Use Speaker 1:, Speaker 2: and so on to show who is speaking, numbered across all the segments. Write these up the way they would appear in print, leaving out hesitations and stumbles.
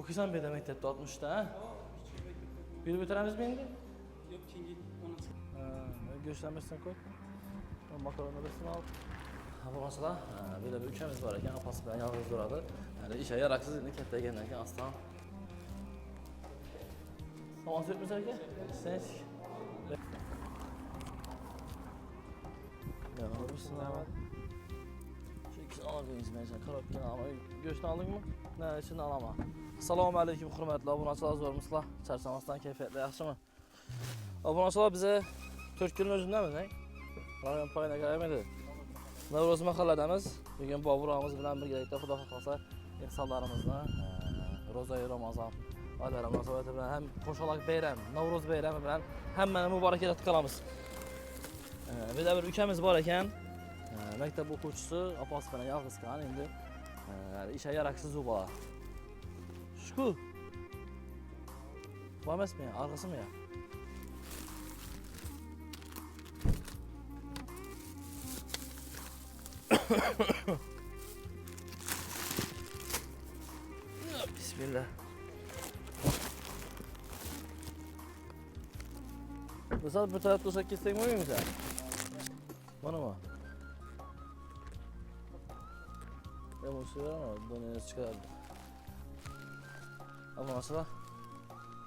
Speaker 1: Okusan bir de mektepte 60'da ha? Bir bitiremiz mi indi?
Speaker 2: Yok kingi onu.
Speaker 1: Göçlenmesine koy. Makaronu birisini al. Bu mesela böyle bir ülkemiz var iken apası bilen yalnız duradı. Yani işe yaraksız indi kette gelirken aslan. Tamam sürtmüş ki? Sen ya alırsın hemen. Şu ikisini alabiliriz mesela. Karabini alma. Göçten aldın mı? Ne içinde alama. Assalamu aleyküm hürmetli abunaçılar zormuşlar. Çarşambasından keyfiyetli yaxşı mı? Abunaçılar bize Türk'ün özünden mi ne? Rayon payına gelmedi. Nevruz mahalledemiz. Bugün Babur ağamız bilen birlikte Xudo xohlasa insanlarımızla Roza-i Ramazan ayları münasebeti bilen hem qoşalaq bayram, Nevruz bayramı bilen həmməni mübarək etib qalamız. Bir de bir ülkemiz var iken mektep okucusu apası bilen yalnız qalan indi işe yaraksız o bala. Şuku. Var mı ya? Arkası mı ya? Bismillah. Mesela bir tarafta olsak kestek mi oynuyor sen? Bana mı? Ben bunu söylerim ama bunu neresi çıkardı? Ama mesela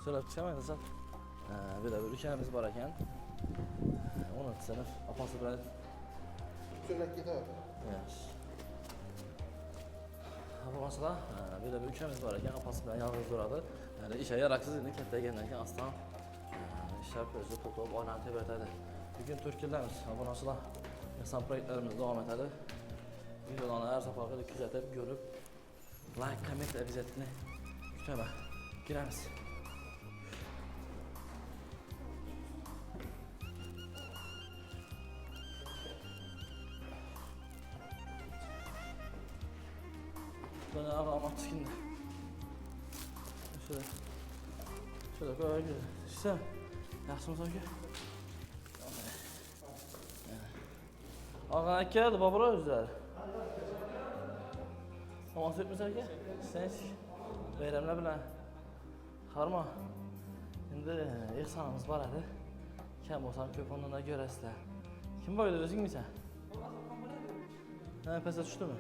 Speaker 1: söyleyip çıkamayız mesela. Bir de bir ülkemiz var iken 16 sınıf apası bilen
Speaker 3: Söylek gider.
Speaker 1: yes. Ama mesela bir de bir ülkemiz var iken apası bilen yalnız duradı. Yani işe yaraksız indi kette gelirken aslan işler özü tutup oynantı verdi. Bugün Türkiye'lerimiz abonasılar insan proyektlerimiz devam etdi. Videolarını her sefer küzetip görüp like, comment ve vizetini kütüme gireriz. Bana ağlamak çıkındı. Şöyle koy. İşte yaxşı mı sanki? Ağana geldi babura özler. Ama söylüyorsun ki sen bayramla bilen harma. Şimdi ihsanımız var hadi. Kim olsam köp ondan da göresler. Kim böyle özün mü sen? Ne pes düştü mü?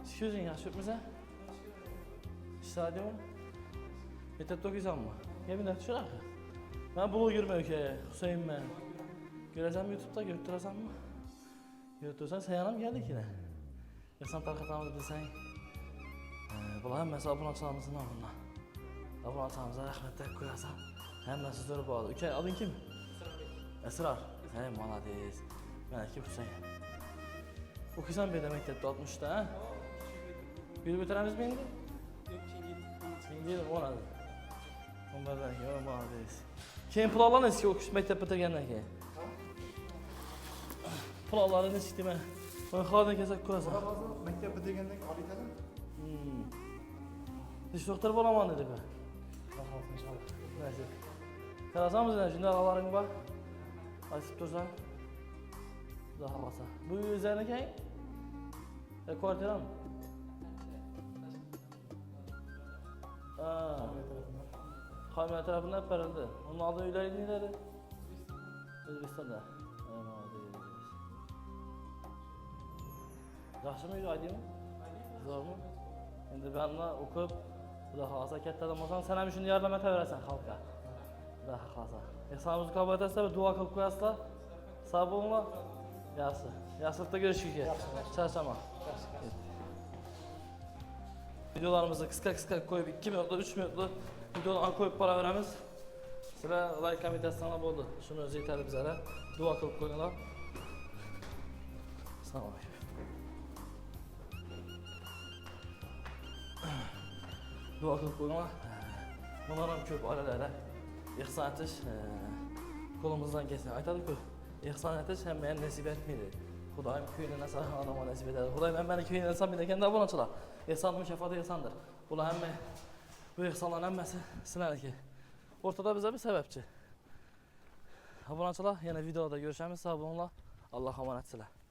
Speaker 1: Şükürsün yaxşı öpmüsən? İştahı mı? Mektepte okuysan mı? Yemin et şuraya. Ben blogger mövkeye, Hüseyin ben. Göresen mi YouTube'da götüresen mi? Götürsen sen yanım geldik yine. Yasan tarkatamızı bilsen. Bula hem mesela abunaçılarımızın alınla. Abunaçılarımıza rahmetler koyarsan. Hem de sizleri bağlı. Ülke adın kim? Esrar. Hey malades. Ben Ekip Hüseyin. Okuysan bir de mektepte 60'da ha? Bir bitiremiz mi indi?
Speaker 2: Yok kingi onu.
Speaker 1: İndi o nədir? Onlardan ki, o malades. Kim pul alan eski okuş mektep bitirgenden ki? Pul alanı ne çıktı ben? Ben xaladın kesek kurasan.
Speaker 3: Mektep bitirgenden abi kadın.
Speaker 1: Diş doktoru bolaman dedi be.
Speaker 3: Bakalım inşallah.
Speaker 1: Neyse. Karasan mısın şimdi ağaların var? Açıp dursan. Daha alasa. Bu üzerine kayın? Kuartera mı? Kamyon tarafından hep verildi. Onun aldığı üyleri neleri? Özbekistan'da. Yaxşı mı aydı mı? Zor mu? Şimdi benimle okuyup daha xalasa katta adam olsan sen hem şunu yardım ete verirsen halka. Daha xalasa. Hesabımızı kabul ederse bir dua kılıp koyarsa sağ olma. Yaxşı. Yaxşılıkta görüşürüz. Çarşamba. Videolarımızı kıska koyup 2 minutlu, 3 minutlu videolarını koyup para veremiz. Sıra like komitesinden oldu. Şunu özü yeterli bizlere. Dua kılıp koyuyorlar. Sağ olun. Dua kılıp koyuyorlar. Bunların köp ailelerle ihsan etiş kolumuzdan geçsin. Aytadık ki ihsan etiş hem beni nasip etmedi. Xudayım köyüne sağ adama nasip eder. Xudayım beni köyüne insan bilirken de abunaçılar. İhsan mükafatı ihsandır. Bula hem bu ihsanların hemmesi sinəlir ki. Ortada bize bir sebepçi. Abunaçılar yine videoda görüşemiz. Sağ olun. Allah emanet silah.